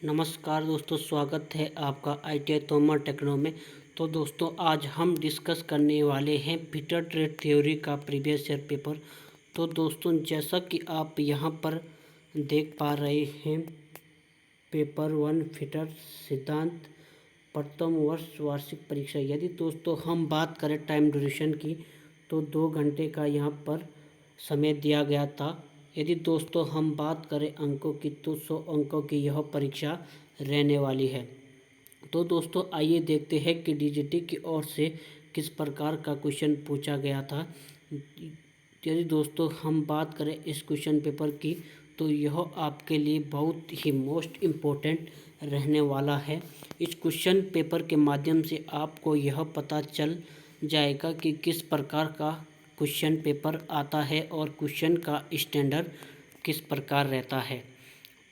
नमस्कार दोस्तों, स्वागत है आपका ITI तोमर टेक्नो में। तो दोस्तों, आज हम डिस्कस करने वाले हैं फिटर ट्रेड थ्योरी का प्रीवियस ईयर पेपर। तो दोस्तों, जैसा कि आप यहां पर देख पा रहे हैं, पेपर 1 फिटर सिद्धांत प्रथम वर्ष वार्षिक परीक्षा। यदि दोस्तों हम बात करें टाइम ड्यूरेशन की, तो 2 घंटे का यहाँ पर समय दिया गया था। यदि दोस्तों हम बात करें अंकों की, तो 100 अंकों की यह परीक्षा रहने वाली है। तो दोस्तों आइए देखते हैं कि DGT की ओर से किस प्रकार का क्वेश्चन पूछा गया था। यदि दोस्तों हम बात करें इस क्वेश्चन पेपर की, तो यह आपके लिए बहुत ही मोस्ट इम्पोर्टेंट रहने वाला है। इस क्वेश्चन पेपर के माध्यम से आपको यह पता चल जाएगा कि किस प्रकार का क्वेश्चन पेपर आता है और क्वेश्चन का स्टैंडर्ड किस प्रकार रहता है।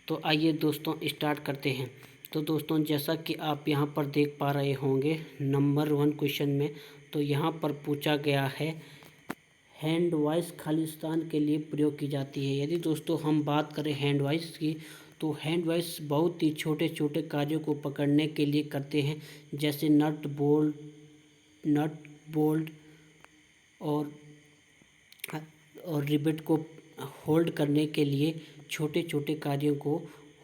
तो आइए दोस्तों स्टार्ट करते हैं। तो दोस्तों, जैसा कि आप यहाँ पर देख पा रहे होंगे, नंबर 1 क्वेश्चन में तो यहाँ पर पूछा गया है, हैंड वॉइस खालिस्तान के लिए प्रयोग की जाती है। यदि दोस्तों हम बात करें हैंड वॉइस की, तो हैंड वॉइस बहुत ही छोटे छोटे कार्यों को पकड़ने के लिए करते हैं, जैसे नट बोल्ट और रिबेट को होल्ड करने के लिए, छोटे छोटे कार्यों को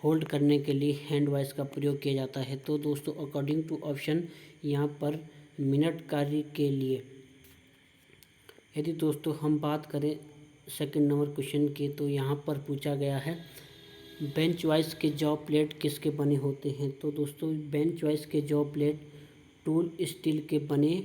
होल्ड करने के लिए हैंड वॉइस का प्रयोग किया जाता है। तो दोस्तों अकॉर्डिंग टू ऑप्शन यहाँ पर मिनट कार्य के लिए। यदि दोस्तों हम बात करें सेकंड नंबर क्वेश्चन की, तो यहाँ पर पूछा गया है, बेंच वाइस के जॉ प्लेट किसके बने होते हैं। तो दोस्तों बेंच वाइस के जॉ प्लेट टूल स्टील के बने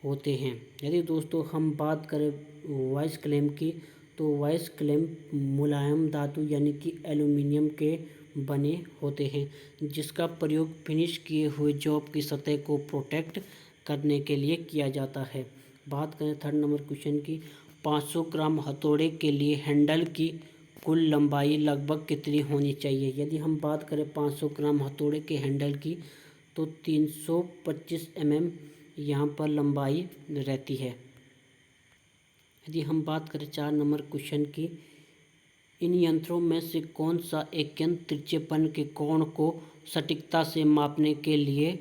होते हैं। यदि दोस्तों हम बात करें वॉइस क्लैंप की, तो वॉइस क्लैंप मुलायम धातु यानी कि एल्यूमिनियम के बने होते हैं, जिसका प्रयोग फिनिश किए हुए जॉब की सतह को प्रोटेक्ट करने के लिए किया जाता है। बात करें थर्ड नंबर क्वेश्चन की, 500 ग्राम हथौड़े के लिए हैंडल की कुल लंबाई लगभग कितनी होनी चाहिए। यदि हम बात करें 500 ग्राम हथौड़े के हैंडल की, तो 325 mm यहाँ पर लंबाई रहती है। यदि हम बात करें 4 नंबर क्वेश्चन की, इन यंत्रों में से कौन सा एक यंत्र तिरछेपन के कोण को सटीकता से मापने के लिए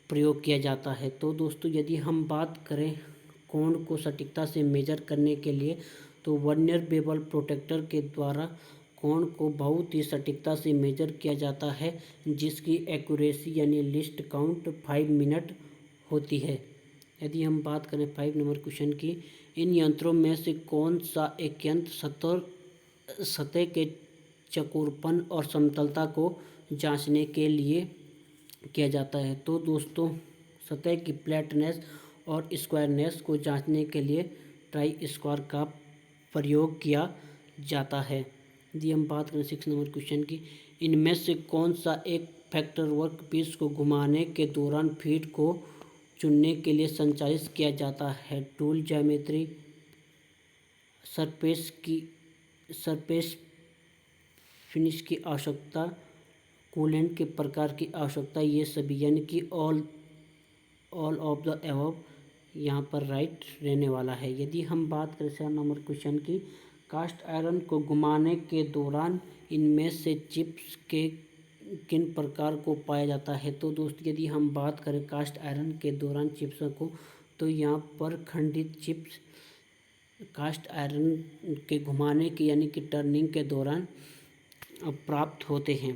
प्रयोग किया जाता है। तो दोस्तों यदि हम बात करें कोण को सटीकता से मेजर करने के लिए, तो वर्नियर बेवल प्रोटेक्टर के द्वारा कोण को बहुत ही सटीकता से मेजर किया जाता है, जिसकी एक्यूरेसी यानी लीस्ट काउंट 5 मिनट होती है। यदि हम बात करें 5 नंबर क्वेश्चन की, इन यंत्रों में से कौन सा एक यंत्र सतह के चौकोरपन और समतलता को जांचने के लिए किया जाता है। तो दोस्तों सतह की फ्लैटनेस और स्क्वायरनेस को जांचने के लिए ट्राई स्क्वायर का प्रयोग किया जाता है। यदि हम बात करें 6 नंबर क्वेश्चन की, इनमें से कौन सा एक फैक्टर वर्क पीस को घुमाने के दौरान फीड को चुनने के लिए संचालित किया जाता है। टूल ज्योमेट्री, सरफेस फिनिश की आवश्यकता, कूलेंट के प्रकार की आवश्यकता, ये सभी यानी कि ऑल ऑफ द अबव यहाँ पर राइट रहने वाला है। यदि हम बात करें 7 नंबर क्वेश्चन की, कास्ट आयरन को घुमाने के दौरान इनमें से चिप्स के किन प्रकार को पाया जाता है। तो दोस्तों यदि हम बात करें कास्ट आयरन के दौरान चिप्स को, तो यहाँ पर खंडित चिप्स कास्ट आयरन के घुमाने की यानी कि टर्निंग के दौरान प्राप्त होते हैं।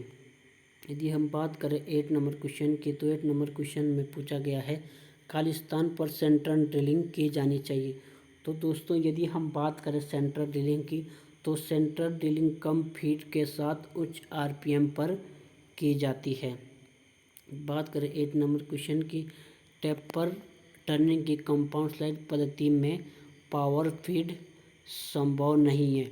यदि हम बात करें 8 नंबर क्वेश्चन की, तो 8 नंबर क्वेश्चन में पूछा गया है, खालिस्तान पर सेंट्रल ड्रिलिंग की जानी चाहिए। तो दोस्तों यदि हम बात करें सेंट्रल ड्रिलिंग की, तो सेंट्रल ड्रिलिंग कम फीड के साथ उच्च RPM पर की जाती है। बात करें 8 नंबर क्वेश्चन की, टेपर टर्निंग की कंपाउंड स्लाइड पद्धति में पावर फीड संभव नहीं है।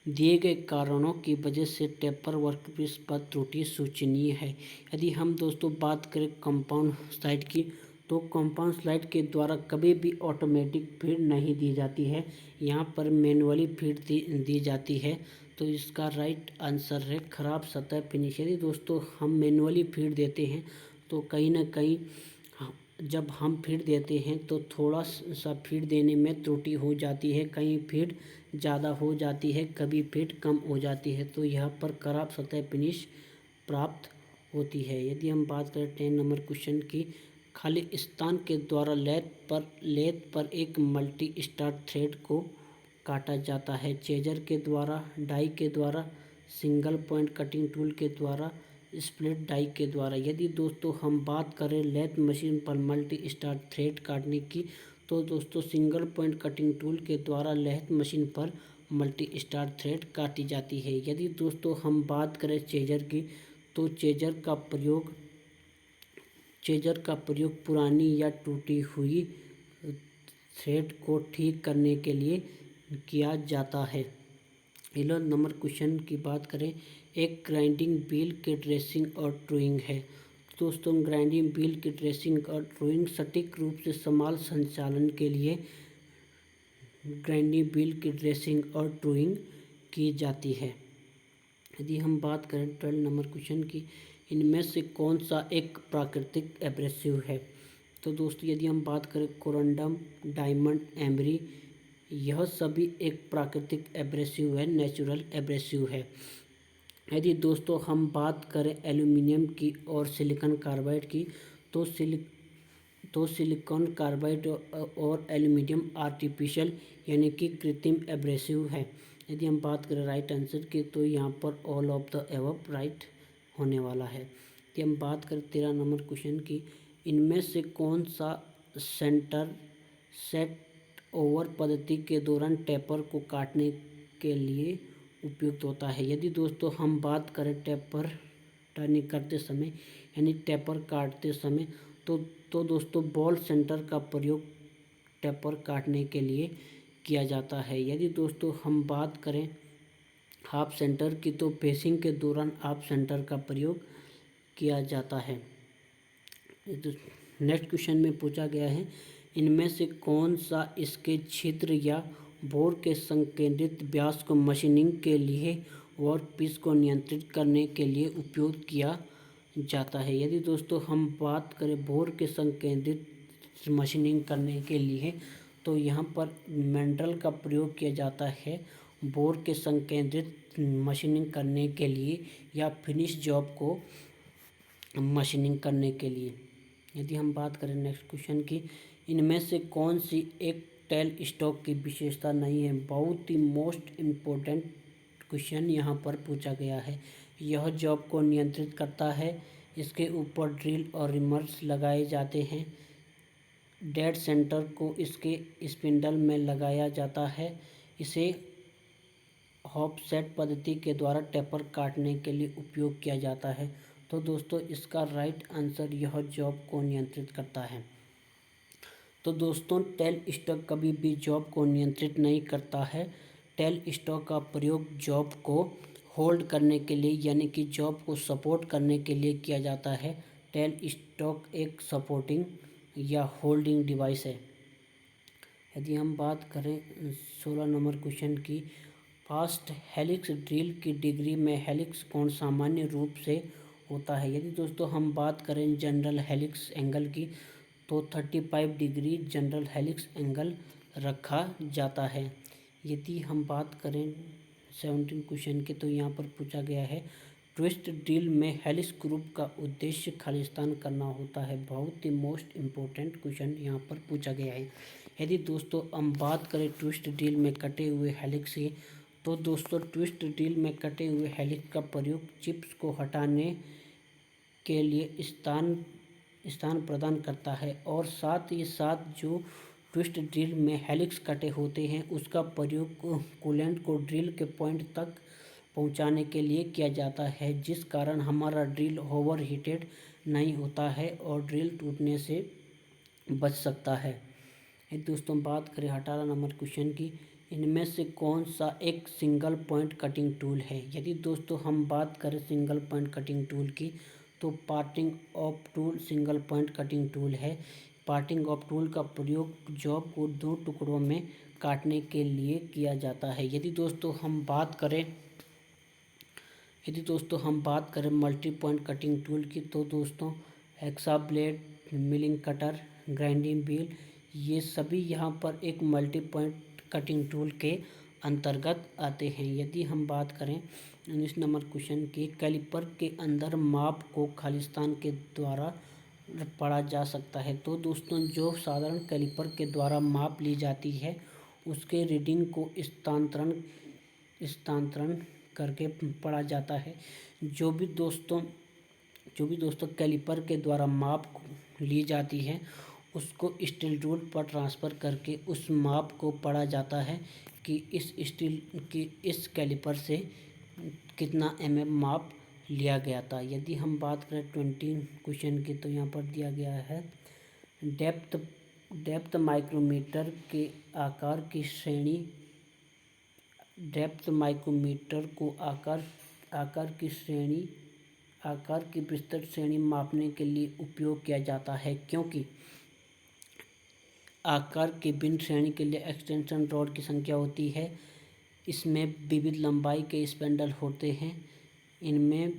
दिए गए कारणों की वजह से टेपर वर्कपीस पर त्रुटि सूचनीय है। यदि हम दोस्तों बात करें कंपाउंड स्लाइड की, तो कंपाउंड स्लाइड के द्वारा कभी भी ऑटोमेटिक फीड नहीं दी जाती है, यहाँ पर मैनुअली फीड दी जाती है। तो इसका राइट आंसर है खराब सतह फिनिश। यदि दोस्तों हम मैनुअली फीड देते हैं, तो कहीं ना कहीं जब हम फीड देते हैं तो थोड़ा सा फीड देने में त्रुटि हो जाती है, कहीं फीड ज़्यादा हो जाती है, कभी फीड कम हो जाती है। तो यहाँ पर खराब सतह फिनिश प्राप्त होती है। यदि हम बात करें 10 नंबर क्वेश्चन की, खाली स्थान के द्वारा लेथ पर एक मल्टी स्टार थ्रेड को काटा जाता है। चेजर के द्वारा, डाई के द्वारा, सिंगल पॉइंट कटिंग टूल के द्वारा, स्प्लिट डाई के द्वारा। यदि दोस्तों हम बात करें लेथ मशीन पर मल्टी स्टार थ्रेड काटने की, तो दोस्तों सिंगल पॉइंट कटिंग टूल के द्वारा लेथ मशीन पर मल्टी स्टार थ्रेड काटी जाती है। यदि दोस्तों हम बात करें चेजर की, तो चेजर का प्रयोग पुरानी या टूटी हुई थ्रेड को ठीक करने के लिए किया जाता है। 11 नंबर क्वेश्चन की बात करें, एक ग्राइंडिंग व्हील की ड्रेसिंग और ड्राइंग है। दोस्तों ग्राइंडिंग व्हील की ड्रेसिंग और ड्राइंग सटीक रूप से समान संचालन के लिए ग्राइंडिंग व्हील की ड्रेसिंग और ड्राइंग की जाती है। यदि हम बात करें 12 नंबर क्वेश्चन की, इनमें से कौन सा एक प्राकृतिक एब्रेसिव है। तो दोस्तों यदि हम बात करें कोरंडम, डायमंड, एमरी, यह सभी एक प्राकृतिक एब्रेसिव है, नेचुरल एब्रेसिव है। यदि दोस्तों हम बात करें एल्यूमिनियम की और सिलिकॉन कार्बाइड की, तो सिलिकॉन कार्बाइड और एल्यूमिनियम आर्टिफिशियल यानी कि कृत्रिम एब्रेसिव है। यदि हम बात करें राइट आंसर की, तो यहाँ पर all of the above right होने वाला है। यदि हम बात करें 13 नंबर क्वेश्चन की, इनमें से कौन सा सेट ओवर पद्धति के दौरान टेपर को काटने के लिए उपयुक्त होता है। यदि दोस्तों हम बात करें टेपर टर्निंग करते समय यानी टेपर काटते समय, तो दोस्तों बॉल सेंटर का प्रयोग टेपर काटने के लिए किया जाता है। यदि दोस्तों हम बात करें हाफ सेंटर की, तो पेसिंग के दौरान हाफ सेंटर का प्रयोग किया जाता है। नेक्स्ट क्वेश्चन में पूछा गया है, इनमें से कौन सा इसके छिद्र या बोर के संकेंद्रित व्यास को मशीनिंग के लिए वर्कपीस को नियंत्रित करने के लिए उपयोग किया जाता है। यदि दोस्तों हम बात करें बोर के संकेंद्रित मशीनिंग करने के लिए, तो यहाँ पर मेंड्रल का प्रयोग किया जाता है बोर के संकेंद्रित मशीनिंग करने के लिए या फिनिश जॉब को मशीनिंग करने के लिए। यदि हम बात करें नेक्स्ट क्वेश्चन की, इनमें से कौन सी एक टेल स्टॉक की विशेषता नहीं है। बहुत ही मोस्ट इम्पोर्टेंट क्वेश्चन यहाँ पर पूछा गया है। यह जॉब को नियंत्रित करता है, इसके ऊपर ड्रिल और रिमर्स लगाए जाते हैं, डेड सेंटर को इसके स्पिंडल में लगाया जाता है, इसे ऑफसेट पद्धति के द्वारा टेपर काटने के लिए उपयोग किया जाता है। तो दोस्तों इसका राइट आंसर यह जॉब को नियंत्रित करता है। तो दोस्तों टेल स्टॉक कभी भी जॉब को नियंत्रित नहीं करता है। टेल स्टॉक का प्रयोग जॉब को होल्ड करने के लिए यानी कि जॉब को सपोर्ट करने के लिए किया जाता है। टेल स्टॉक एक सपोर्टिंग या होल्डिंग डिवाइस है। यदि हम बात करें 16 नंबर क्वेश्चन की, फास्ट हेलिक्स ड्रिल की डिग्री में हेलिक्स कोण सामान्य रूप से होता है। यदि दोस्तों हम बात करें जनरल हेलिक्स एंगल की, तो 35 डिग्री जनरल हेलिक्स एंगल रखा जाता है। यदि हम बात करें 17 क्वेश्चन के, तो यहाँ पर पूछा गया है, ट्विस्ट ड्रिल में हेलिक्स ग्रुप का उद्देश्य खालिस्तान करना होता है। बहुत ही मोस्ट इम्पोर्टेंट क्वेश्चन यहाँ पर पूछा गया है। यदि दोस्तों हम बात करें ट्विस्ट ड्रिल में कटे हुए हेलिक्स की, तो दोस्तों ट्विस्ट ड्रिल में कटे हुए हेलिक्स का प्रयोग चिप्स को हटाने के लिए स्थान प्रदान करता है और साथ ही साथ जो ट्विस्ट ड्रिल में हेलिक्स कटे होते हैं उसका प्रयोग कूलेंट को ड्रिल के पॉइंट तक पहुंचाने के लिए किया जाता है, जिस कारण हमारा ड्रिल ओवर हीटेड नहीं होता है और ड्रिल टूटने से बच सकता है। यदि दोस्तों बात करें 18 नंबर क्वेश्चन की, इनमें से कौन सा एक सिंगल पॉइंट कटिंग टूल है। यदि दोस्तों हम बात करें सिंगल पॉइंट कटिंग टूल की, तो parting off tool single point cutting tool है। पार्टिंग ऑफ टूल का प्रयोग जॉब को 2 टुकड़ों में काटने के लिए किया जाता है। यदि दोस्तों हम बात करें मल्टी पॉइंट कटिंग टूल की, तो दोस्तों hexa blade, milling cutter, grinding wheel, ये सभी यहाँ पर एक मल्टी पॉइंट कटिंग टूल के अंतर्गत आते हैं। यदि हम बात करें 19 नंबर क्वेश्चन की, कैलिपर के अंदर माप को खालिस्तान के द्वारा पढ़ा जा सकता है। तो दोस्तों जो साधारण कैलिपर के द्वारा माप ली जाती है उसके रीडिंग को स्थानांतरण करके पढ़ा जाता है। जो भी दोस्तों कैलिपर के द्वारा माप ली जाती है उसको स्टील रूल पर ट्रांसफ़र करके उस माप को पढ़ा जाता है कि इस कैलिपर से कितना माप लिया गया था। यदि हम बात करें 20 क्वेश्चन की, तो यहाँ पर दिया गया है डेप्थ माइक्रोमीटर के आकार की श्रेणी डेप्थ माइक्रोमीटर को आकार की विस्तृत श्रेणी मापने के लिए उपयोग किया जाता है, क्योंकि आकार के भिन्न श्रेणी के लिए एक्सटेंशन रॉड की संख्या होती है। इसमें विविध लंबाई के स्पैंडल होते हैं। इनमें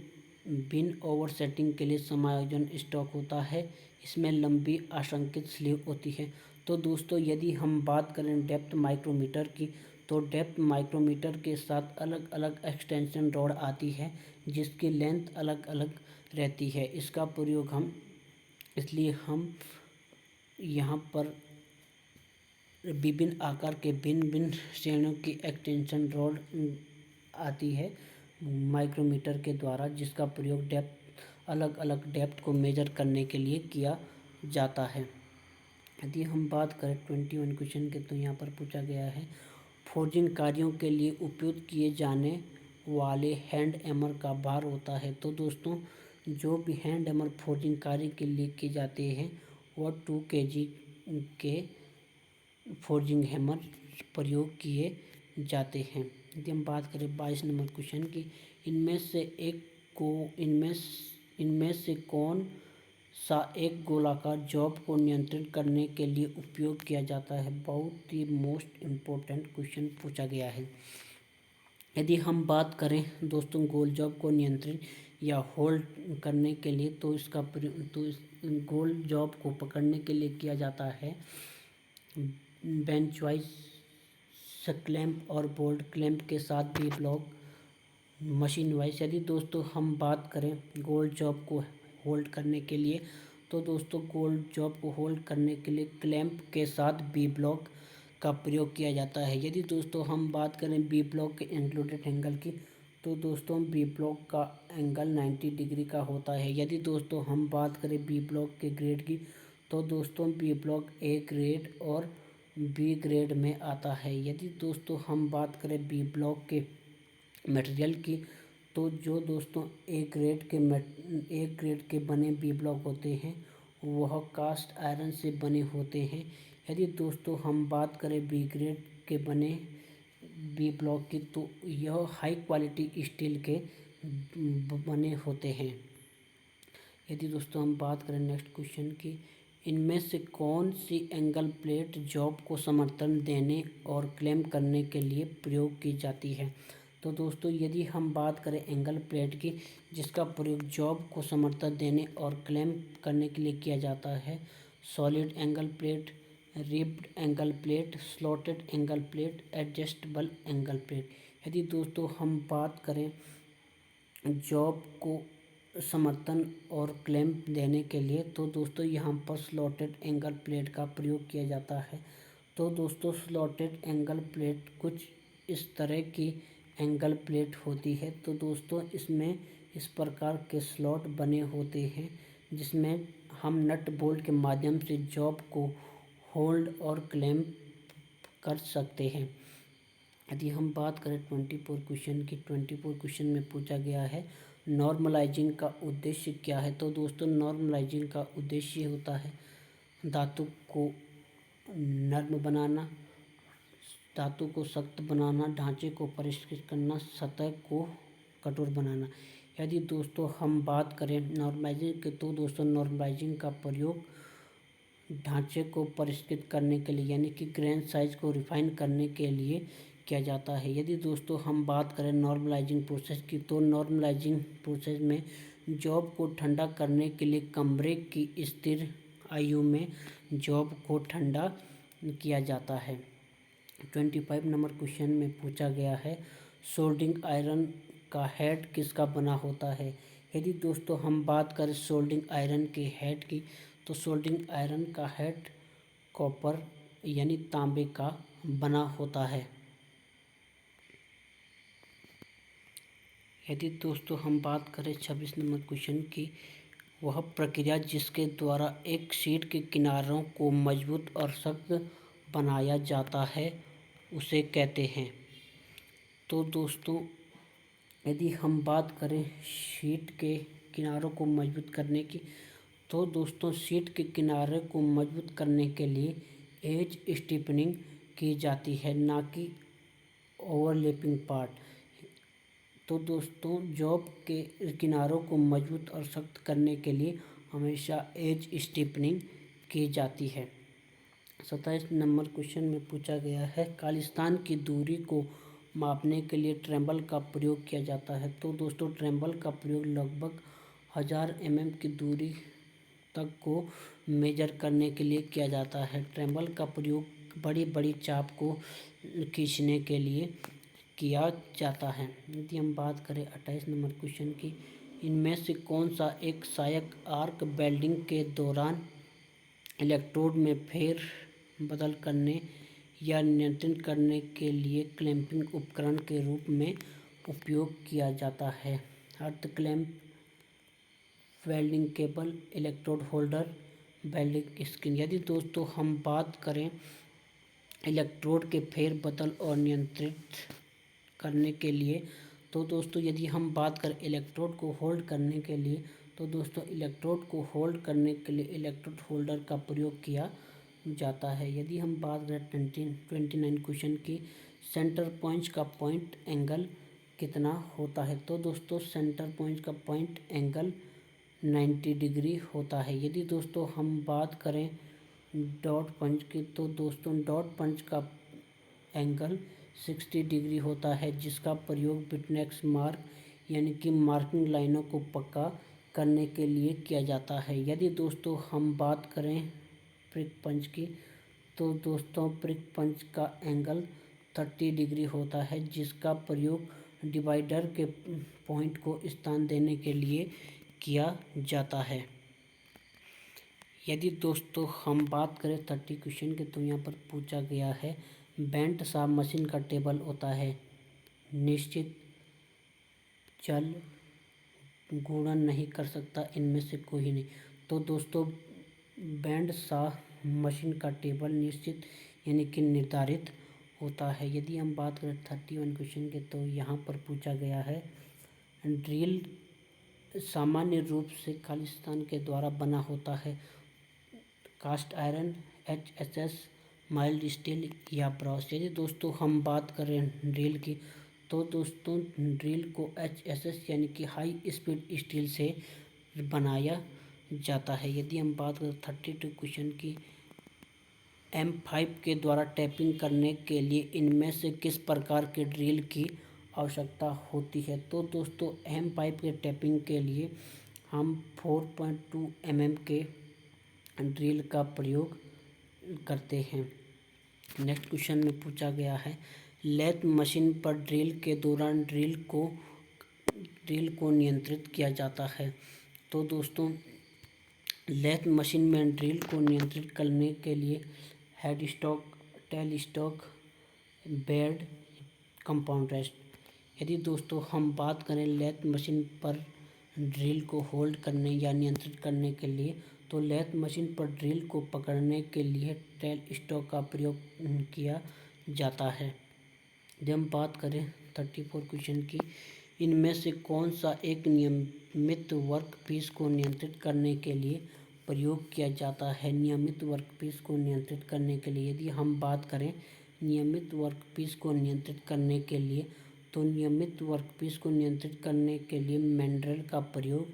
भिन्न ओवरसेटिंग के लिए समायोजन स्टॉक होता है। इसमें लंबी आसंकित स्लीव होती है। तो दोस्तों यदि हम बात करें डेप्थ माइक्रोमीटर की, तो डेप्थ माइक्रोमीटर के साथ अलग अलग एक्सटेंशन रॉड आती है जिसकी लेंथ अलग अलग रहती है। इसका प्रयोग इसलिए हम यहाँ पर विभिन्न आकार के भिन्न श्रेणियों की एक्सटेंशन रॉड आती है माइक्रोमीटर के द्वारा, जिसका प्रयोग अलग अलग डेप्थ को मेजर करने के लिए किया जाता है। यदि हम बात करें 21 क्वेश्चन के, तो यहाँ पर पूछा गया है फोर्जिंग कार्यों के लिए उपयोग किए जाने वाले हैंड हैमर का भार होता है। तो दोस्तों जो भी हैंड हैमर फोर्जिंग कार्य के लिए किए जाते हैं वह 2 kg के फोर्जिंग हैमर प्रयोग किए जाते हैं। यदि हम बात करें 22 नंबर क्वेश्चन की, इनमें से कौन सा एक गोलाकार जॉब को नियंत्रित करने के लिए उपयोग किया जाता है। बहुत ही मोस्ट इम्पोर्टेंट क्वेश्चन पूछा गया है। यदि हम बात करें दोस्तों गोल जॉब को नियंत्रित या होल्ड करने के लिए, तो इस गोल जॉब को पकड़ने के लिए किया जाता है बेंच वाइज क्लैंप और बोल्ट क्लैंप के साथ भी ब्लॉक मशीन वाइज। यदि दोस्तों हम बात करें गोल्ड जॉब को होल्ड करने के लिए, तो दोस्तों गोल्ड जॉब को होल्ड करने के लिए क्लैंप के साथ बी ब्लॉक का प्रयोग किया जाता है। यदि दोस्तों हम बात करें बी ब्लॉक के इंक्लूडेड एंगल की, तो दोस्तों बी ब्लॉक का एंगल 90 डिग्री का होता है। यदि दोस्तों हम बात करें बी ब्लॉक के ग्रेड की, तो दोस्तों बी ब्लॉक ए ग्रेड और बी ग्रेड में आता है। यदि दोस्तों हम बात करें बी ब्लॉक के मटेरियल की, तो जो दोस्तों ए ग्रेड के बने बी ब्लॉक होते हैं वह कास्ट आयरन से बने होते हैं। यदि दोस्तों हम बात करें बी ग्रेड के बने बी ब्लॉक की, तो यह हाई क्वालिटी स्टील के बने होते हैं। यदि दोस्तों हम बात करें नेक्स्ट क्वेश्चन की, इनमें से कौन सी एंगल प्लेट जॉब को समर्थन देने और क्लेम करने के लिए प्रयोग की जाती है। तो दोस्तों यदि हम बात करें एंगल प्लेट की जिसका प्रयोग जॉब को समर्थन देने और क्लेम करने के लिए किया जाता है, solid angle plate, ribbed angle plate, slotted angle plate, adjustable angle plate. यदि दोस्तों हम बात करें जॉब को समर्थन और क्लेम देने के लिए, तो दोस्तों यहाँ पर स्लॉटेड एंगल प्लेट का प्रयोग किया जाता है। तो दोस्तों स्लॉटेड एंगल प्लेट कुछ इस तरह की एंगल प्लेट होती है। तो दोस्तों इसमें इस प्रकार के स्लॉट बने होते हैं जिसमें हम नट बोल्ट के माध्यम से जॉब को होल्ड और क्लेम कर सकते हैं। यदि हम बात करें 24 क्वेश्चन की, 24 क्वेश्चन में पूछा गया है नॉर्मलाइजिंग का उद्देश्य क्या है। तो दोस्तों नॉर्मलाइजिंग का उद्देश्य होता है धातु को नर्म बनाना, धातु को सख्त बनाना, ढांचे को परिष्कृत करना, सतह को कठोर बनाना। यदि दोस्तों हम बात करें नॉर्मलाइजिंग की, तो दोस्तों नॉर्मलाइजिंग का प्रयोग ढांचे को परिष्कृत करने के लिए यानी कि ग्रेन साइज को रिफाइन करने के लिए किया जाता है। यदि दोस्तों हम बात करें नॉर्मलाइजिंग प्रोसेस की, तो नॉर्मलाइजिंग प्रोसेस में जॉब को ठंडा करने के लिए कमरे की स्थिर आयु में जॉब को ठंडा किया जाता है। 25 नंबर क्वेश्चन में पूछा गया है सोल्डिंग आयरन का हेड किसका बना होता है। यदि दोस्तों हम बात करें सोल्डिंग आयरन के हेड की, तो सोल्डिंग आयरन का हेड कॉपर यानी तांबे का बना होता है। यदि दोस्तों हम बात करें 26 नंबर क्वेश्चन की, वह प्रक्रिया जिसके द्वारा एक शीट के किनारों को मजबूत और सख्त बनाया जाता है उसे कहते हैं। तो दोस्तों यदि हम बात करें शीट के किनारों को मजबूत करने की, तो दोस्तों शीट के किनारे को मजबूत करने के लिए एज स्टीपनिंग की जाती है, ना कि ओवरलैपिंग पार्ट। तो दोस्तों जॉब के किनारों को मजबूत और सख्त करने के लिए हमेशा एज स्टीपनिंग की जाती है। 27 नंबर क्वेश्चन में पूछा गया है खालिस्तान की दूरी को मापने के लिए ट्रेम्बल का प्रयोग किया जाता है। तो दोस्तों ट्रेम्बल का प्रयोग लगभग 1000 mm की दूरी तक को मेजर करने के लिए किया जाता है। ट्रेम्बल का प्रयोग बड़ी बड़ी चाप को खींचने के लिए किया जाता है। यदि हम बात करें 28 नंबर क्वेश्चन की, इनमें से कौन सा एक सहायक आर्क वेल्डिंग के दौरान इलेक्ट्रोड में फेर बदल करने या नियंत्रित करने के लिए क्लैंपिंग उपकरण के रूप में उपयोग किया जाता है। Earth clamp, welding cable, electrode holder, welding screen. यदि दोस्तों हम बात करें इलेक्ट्रोड के फेर बदल और नियंत्रित करने के लिए, तो दोस्तों यदि हम बात करें इलेक्ट्रोड को होल्ड करने के लिए, तो दोस्तों इलेक्ट्रोड को होल्ड करने के लिए इलेक्ट्रोड होल्डर का प्रयोग किया जाता है। यदि हम बात करें 29 क्वेश्चन की, सेंटर पॉइंट का पॉइंट एंगल कितना होता है। तो दोस्तों सेंटर पॉइंट का पॉइंट एंगल 90 डिग्री होता है। यदि दोस्तों हम बात करें डॉट पंच की, तो दोस्तों डॉट पंच का एंगल 60 डिग्री होता है, जिसका प्रयोग बिटनेक्स मार्क यानी कि मार्किंग लाइनों को पक्का करने के लिए किया जाता है। यदि दोस्तों हम बात करें प्रिक पंच की, तो दोस्तों प्रिक पंच का एंगल 30 डिग्री होता है, जिसका प्रयोग डिवाइडर के पॉइंट को स्थान देने के लिए किया जाता है। यदि दोस्तों हम बात करें 30 क्वेश्चन के, तो यहाँ पर पूछा गया है बेंट सा मशीन का टेबल होता है, निश्चित चल गुणन नहीं कर सकता इनमें से कोई नहीं। तो दोस्तों बैंड सा मशीन का टेबल निश्चित यानी कि निर्धारित होता है। यदि हम बात करें 31 क्वेश्चन के, तो यहाँ पर पूछा गया है ड्रिल सामान्य रूप से खालिस्तान के द्वारा बना होता है, cast iron, HSS, mild steel या ब्रॉस। यदि दोस्तों हम बात करें ड्रिल की, तो दोस्तों ड्रिल को HSS यानी कि हाई स्पीड स्टील से बनाया जाता है। यदि हम बात करें 32 क्वेश्चन की, M5 के द्वारा टैपिंग करने के लिए इनमें से किस प्रकार के ड्रिल की आवश्यकता होती है। तो दोस्तों M5 के टैपिंग के लिए हम 4.2 mm के ड्रिल का प्रयोग करते हैं। नेक्स्ट क्वेश्चन में पूछा गया है लेथ मशीन पर ड्रिल के दौरान ड्रिल को नियंत्रित किया जाता है। तो दोस्तों लेथ मशीन में ड्रिल को नियंत्रित करने के लिए head stock, tell stock, bed, compound rest. यदि दोस्तों हम बात करें लेथ मशीन पर ड्रिल को होल्ड करने या नियंत्रित करने के लिए, तो लेथ मशीन पर ड्रिल को पकड़ने के लिए टेल स्टॉक का प्रयोग किया जाता है। जब हम बात करें 34 क्वेश्चन की, इनमें से कौन सा एक नियमित वर्कपीस को नियंत्रित करने के लिए प्रयोग किया जाता है। नियमित वर्कपीस को नियंत्रित करने के लिए यदि हम बात करें नियमित वर्कपीस को नियंत्रित करने के लिए, तो नियमित वर्कपीस को नियंत्रित करने के लिए मैंड्रेल का प्रयोग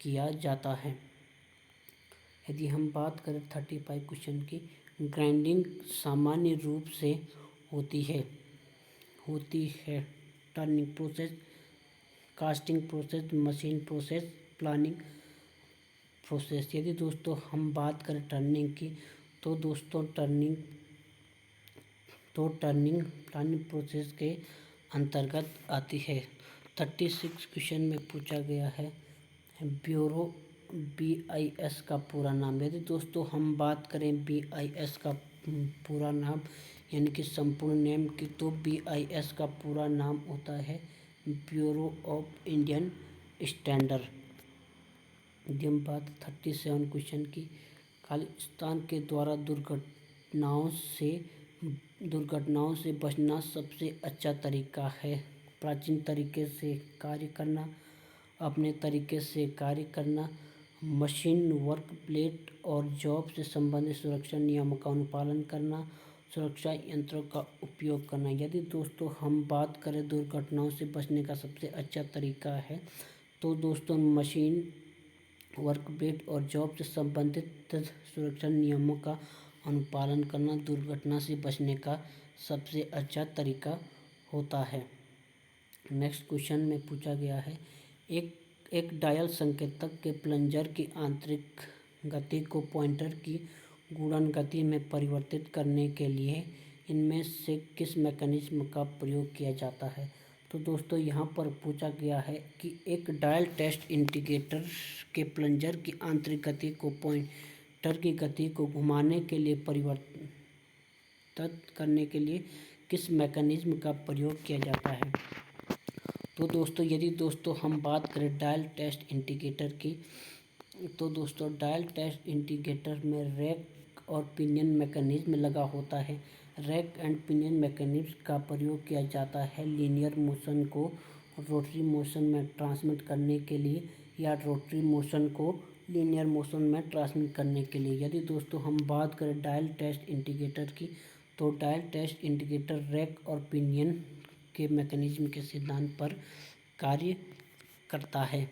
किया जाता है। यदि हम बात करें 35 क्वेश्चन की, ग्राइंडिंग सामान्य रूप से होती है turning process, casting process, machine process, planning process. यदि दोस्तों हम बात करें टर्निंग की, तो दोस्तों टर्निंग तो टर्निंग प्लानिंग प्रोसेस के अंतर्गत आती है। 36 क्वेश्चन में पूछा गया है ब्यूरो BIS का पूरा नाम। यदि दोस्तों हम बात करें BIS का पूरा नाम यानी कि संपूर्ण नेम की, तो BIS का पूरा नाम होता है ब्यूरो ऑफ इंडियन स्टैंडर्ड। यदि हम बात 37 क्वेश्चन की, खालिस्तान के द्वारा दुर्घटनाओं से बचना सबसे अच्छा तरीका है। प्राचीन तरीके से कार्य करना, अपने तरीके से कार्य करना, मशीन, वर्क प्लेट और जॉब से संबंधित सुरक्षा नियमों का अनुपालन करना, सुरक्षा यंत्रों का उपयोग करना। यदि दोस्तों हम बात करें दुर्घटनाओं से बचने का सबसे अच्छा तरीका है, तो दोस्तों मशीन, वर्क प्लेट और जॉब से संबंधित सुरक्षा नियमों का अनुपालन करना दुर्घटना से बचने का सबसे अच्छा तरीका होता है। नेक्स्ट क्वेश्चन में पूछा गया है एक डायल संकेतक के प्लंजर की आंतरिक गति को पॉइंटर की घूर्णन गति में परिवर्तित करने के लिए इनमें से किस मैकेनिज्म का प्रयोग किया जाता है। तो दोस्तों यहाँ पर पूछा गया है कि एक डायल टेस्ट इंडिकेटर के प्लंजर की आंतरिक गति को पॉइंटर की गति को घुमाने के लिए परिवर्तित करने के लिए किस मैकेनिज्म का प्रयोग किया जाता है। तो दोस्तों यदि दोस्तों हम बात करें डायल टेस्ट इंडिकेटर की, तो दोस्तों डायल टेस्ट इंडिकेटर में रैक और पिनियन मैकेनिज्म लगा होता है। रैक एंड पिनियन मैकेनिज्म का प्रयोग किया जाता है लीनियर मोशन को रोटरी मोशन में ट्रांसमिट करने के लिए या रोटरी मोशन को लीनियर मोशन में ट्रांसमिट करने के लिए। यदि दोस्तों हम बात करें डायल टेस्ट इंडिकेटर की, तो डायल टेस्ट इंडिकेटर रैक और पिनियन के मैकेनिज्म के सिद्धांत पर कार्य करता है।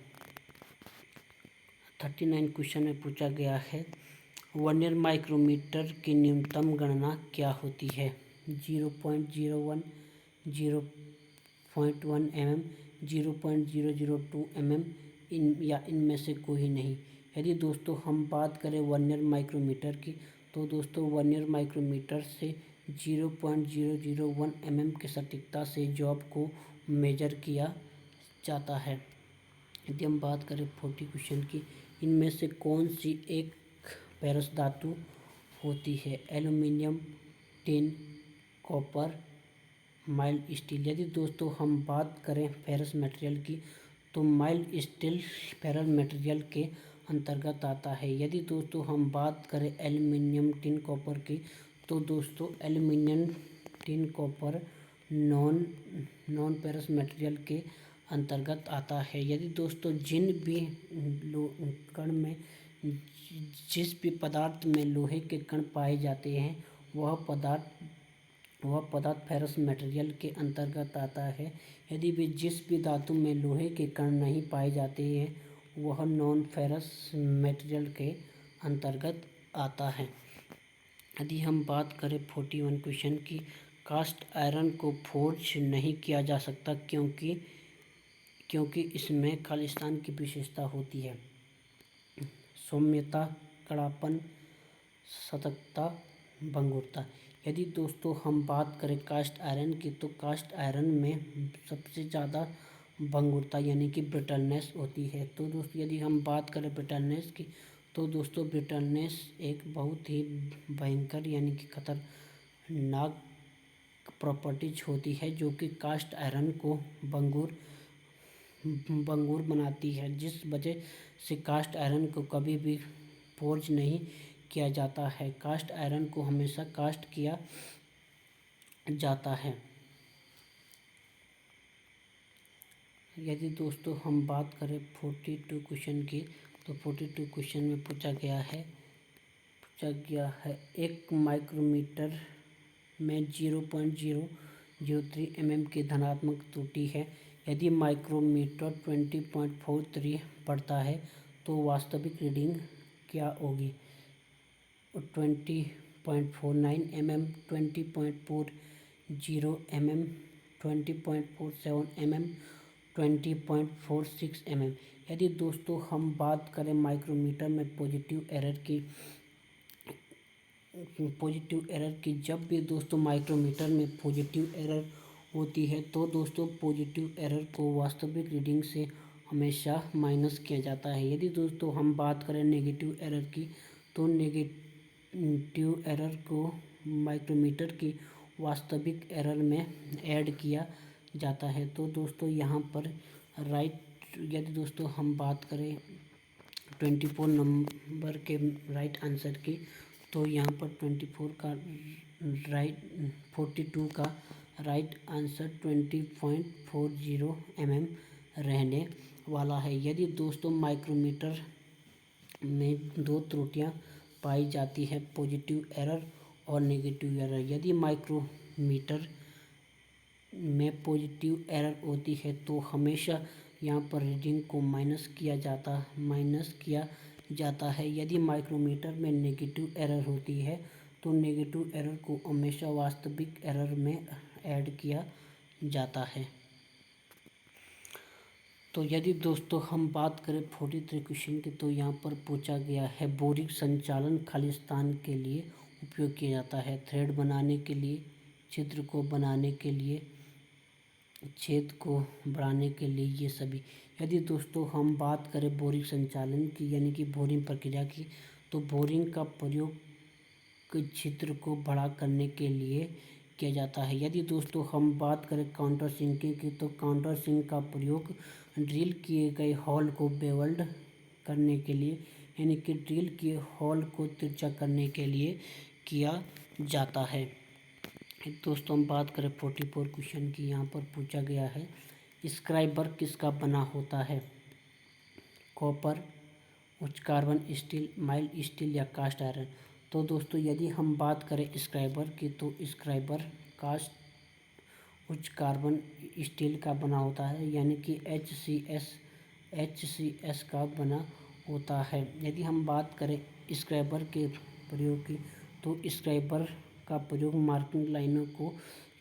39 क्वेश्चन में पूछा गया है वर्नियर माइक्रोमीटर की न्यूनतम गणना क्या होती है। 0.01, 0.1 mm, 0.002 mm या इनमें से कोई नहीं। यदि दोस्तों हम बात करें वर्नियर माइक्रोमीटर की, तो दोस्तों वर्नियर माइक्रोमीटर से 0.001 mm की सटीकता से जॉब को मेजर किया जाता है। यदि हम बात करें 40 क्वेश्चन की, इनमें से कौन सी एक फेरस धातु होती है। Aluminium, tin, copper, mild steel. यदि दोस्तों हम बात करें फेरस मटेरियल की, तो माइल्ड स्टील फेरस मटेरियल के अंतर्गत आता है। यदि दोस्तों हम बात करें एल्युमिनियम, टिन, कॉपर की, तो दोस्तों aluminium, tin, copper non ferrous material के अंतर्गत आता है। यदि दोस्तों जिस भी पदार्थ में लोहे के कण पाए जाते हैं वह पदार्थ फेरस मटेरियल के अंतर्गत आता है। यदि भी जिस भी धातु में लोहे के कण नहीं पाए जाते हैं वह नॉन फेरस मटेरियल के अंतर्गत आता है। यदि हम बात करें 41 क्वेश्चन की, कास्ट आयरन को फोर्ज नहीं किया जा सकता क्योंकि इसमें खालिस्तान की विशेषता होती है सौम्यता, कड़ापन, सतर्कता, भंगुरता। यदि दोस्तों हम बात करें कास्ट आयरन की, तो कास्ट आयरन में सबसे ज़्यादा भंगुरता यानी कि ब्रिटलनेस होती है। तो दोस्तों यदि हम बात करें ब्रिटलनेस की, तो दोस्तों ब्रिटलनेस एक बहुत ही भयंकर यानी कि खतरनाक प्रॉपर्टीज होती है जो कि कास्ट आयरन को भंगुर बनाती है, जिस वजह से कास्ट आयरन को कभी भी फोर्ज नहीं किया जाता है। कास्ट आयरन को हमेशा कास्ट किया जाता है। यदि दोस्तों हम बात करें 42 क्वेश्चन की, तो 42 क्वेश्चन में पूछा गया है एक माइक्रोमीटर में 0.003 mm की धनात्मक त्रुटि है। यदि माइक्रोमीटर 20.43 पढ़ता है तो वास्तविक रीडिंग क्या होगी। 20.49 mm, 20.40 mm, 20.47 mm, 20.46 mm। यदि दोस्तों हम बात करें माइक्रोमीटर में पॉजिटिव एरर की, पॉजिटिव एरर की, जब भी दोस्तों माइक्रोमीटर में पॉजिटिव एरर होती है तो दोस्तों पॉजिटिव एरर को वास्तविक रीडिंग से हमेशा माइनस किया जाता है। यदि दोस्तों हम बात करें नेगेटिव एरर की, तो नेगेटिव एरर को माइक्रोमीटर की वास्तविक एरर में ऐड किया जाता है। तो दोस्तों यहाँ पर यदि दोस्तों हम बात करें 24 नंबर के राइट आंसर की, तो यहाँ पर 24 का राइट 42 का राइट आंसर 20.40 mm रहने वाला है। यदि दोस्तों माइक्रोमीटर में दो त्रुटियां पाई जाती है, पॉजिटिव एरर और नेगेटिव एरर। यदि माइक्रोमीटर में पॉजिटिव एरर होती है तो हमेशा यहाँ पर रीडिंग को माइनस किया जाता है। यदि माइक्रोमीटर में नेगेटिव एरर होती है तो नेगेटिव एरर को हमेशा वास्तविक एरर में ऐड किया जाता है। तो यदि दोस्तों हम बात करें 43 क्वेश्चन की, तो यहाँ पर पूछा गया है बोरिंग संचालन खालिस्तान के लिए उपयोग किया जाता है। थ्रेड बनाने के लिए, छिद्र को बनाने के लिए, छेद को बढ़ाने के लिए, ये सभी। यदि दोस्तों हम बात करें बोरिंग संचालन की यानी कि बोरिंग प्रक्रिया की, तो बोरिंग का प्रयोग छिद्र को बड़ा करने के लिए किया जाता है। यदि दोस्तों हम बात करें काउंटर सिंकिंग की, तो काउंटर सिंक का प्रयोग ड्रिल किए गए होल को बेवल्ड करने के लिए यानी कि ड्रिल किए होल को तिरछा करने के लिए किया जाता है। दोस्तों हम बात करें 44 क्वेश्चन की, यहाँ पर पूछा गया है स्क्राइबर किसका बना होता है? कॉपर, उच्च कार्बन स्टील, माइल्ड स्टील या कास्ट आयरन। तो दोस्तों यदि हम बात करें स्क्राइबर की, तो स्क्राइबर कास्ट उच्च कार्बन स्टील का बना होता है यानी कि HCS का बना होता है। यदि हम बात करें स्क्राइबर के प्रयोग की, तो स्क्राइबर का प्रयोग मार्किंग लाइनों को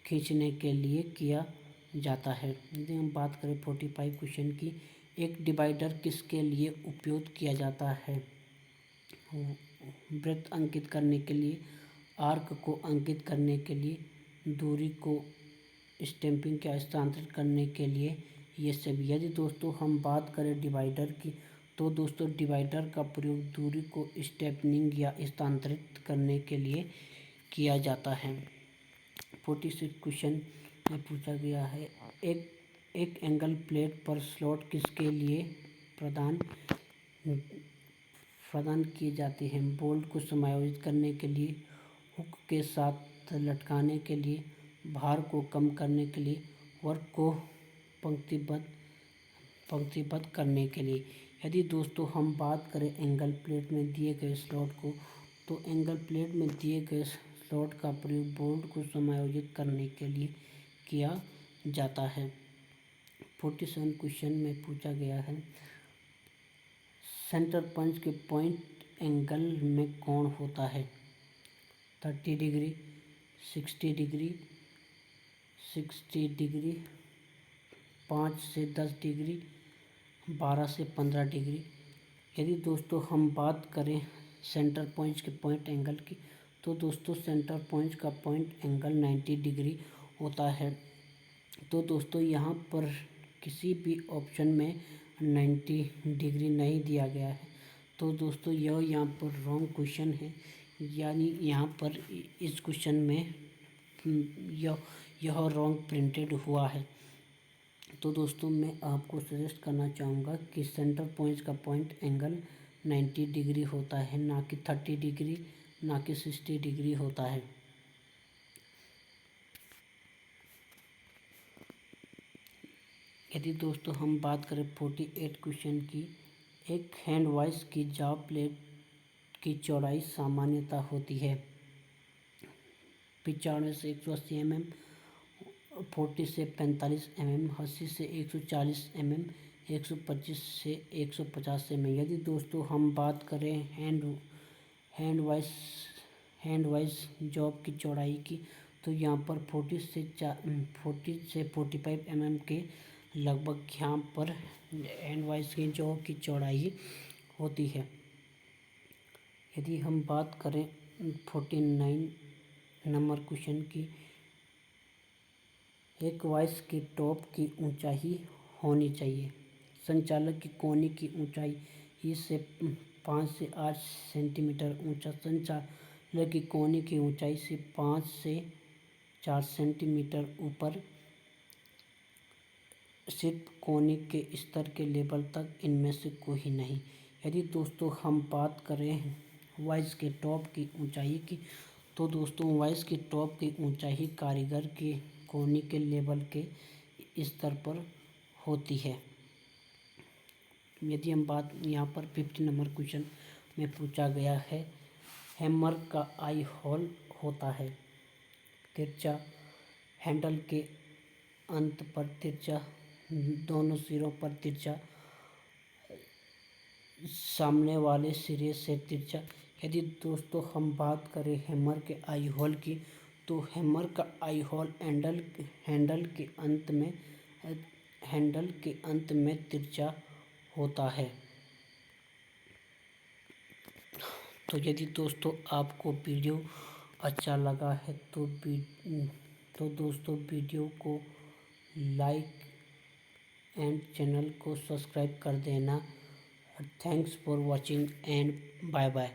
खींचने के लिए किया जाता है। यदि हम बात करें 45 क्वेश्चन की, एक डिवाइडर किसके लिए उपयोग किया जाता है? वृत्त अंकित करने के लिए, आर्क को अंकित करने के लिए, दूरी को स्टैंपिंग या स्थानांतरित करने के लिए, ये सभी। यदि दोस्तों हम बात करें डिवाइडर की, तो दोस्तों डिवाइडर का प्रयोग दूरी को स्टेपनिंग या स्थानांतरित करने के लिए किया जाता है। 46 क्वेश्चन में पूछा गया है एक एंगल प्लेट पर स्लॉट किसके लिए प्रदान किए जाते हैं? बोल्ट को समायोजित करने के लिए, हुक के साथ लटकाने के लिए, भार को कम करने के लिए, वर्क को पंक्तिबद्ध करने के लिए। यदि दोस्तों हम बात करें एंगल प्लेट में दिए गए स्लॉट को, तो एंगल प्लेट में दिए गए स्लॉट का प्रयोग बोल्ट को समायोजित करने के लिए किया जाता है। 47 क्वेश्चन में पूछा गया है सेंटर पंच के पॉइंट एंगल में कोण होता है? 30 डिग्री, 60 डिग्री, 5 से 10 डिग्री, 12 से 15 डिग्री। यदि दोस्तों हम बात करें सेंटर पॉइंट के पॉइंट एंगल की, तो दोस्तों सेंटर पॉइंट का पॉइंट एंगल 90 डिग्री होता है। तो दोस्तों यहाँ पर किसी भी ऑप्शन में 90 डिग्री नहीं दिया गया है, तो दोस्तों यह यहाँ पर रॉन्ग क्वेश्चन है, यानी यहाँ पर इस क्वेश्चन में यह रॉन्ग प्रिंटेड हुआ है। तो दोस्तों मैं आपको सजेस्ट करना चाहूँगा कि सेंटर पॉइंट का पॉइंट एंगल 90 डिग्री होता है, ना कि 30 डिग्री, ना कि 60 डिग्री होता है। यदि दोस्तों हम बात करें 48 क्वेश्चन की, एक हैंड वॉश की जॉब प्लेट की चौड़ाई सामान्यतः होती है 95 से 180 mm, 40 से 45 mm, 80 से 140 mm, 125 से 150 mm। यदि दोस्तों हम बात करें हैंड वॉश जॉब की चौड़ाई की, तो यहाँ पर 40 से 45 mm के लगभग यहाँ पर हैंड वॉश की चौड़ाई होती है। यदि हम बात करें 49 नंबर क्वेश्चन की एक वॉइस की टॉप की ऊंचाई होनी चाहिए। संचालक की कोने की ऊंचाई इससे 5 से 8 सेंटीमीटर ऊंचा। संचालक की कोने की ऊंचाई से 5 से 4 सेंटीमीटर ऊपर सिर्फ कोने के स्तर के लेवल तक, इनमें से कोई नहीं। यदि दोस्तों हम बात करें वॉइस के टॉप की ऊंचाई की, तो दोस्तों वॉइस की टॉप की ऊंचाई कारीगर के कोने के लेवल के स्तर पर होती है। यदि हम बात यहाँ पर 50 नंबर क्वेश्चन में पूछा गया है, हैमर का आई होल होता है तिरछा, हैंडल के अंत पर तिरछा, दोनों सिरों पर तिरछा, सामने वाले सिरे से तिरछा। यदि दोस्तों हम बात करें हैमर के आई होल की, तो हैमर का आई होल हैंडल के अंत में तिरछा होता है। तो यदि दोस्तों आपको वीडियो अच्छा लगा है तो दोस्तों वीडियो को लाइक एंड चैनल को सब्सक्राइब कर देना। Thanks for watching and bye bye.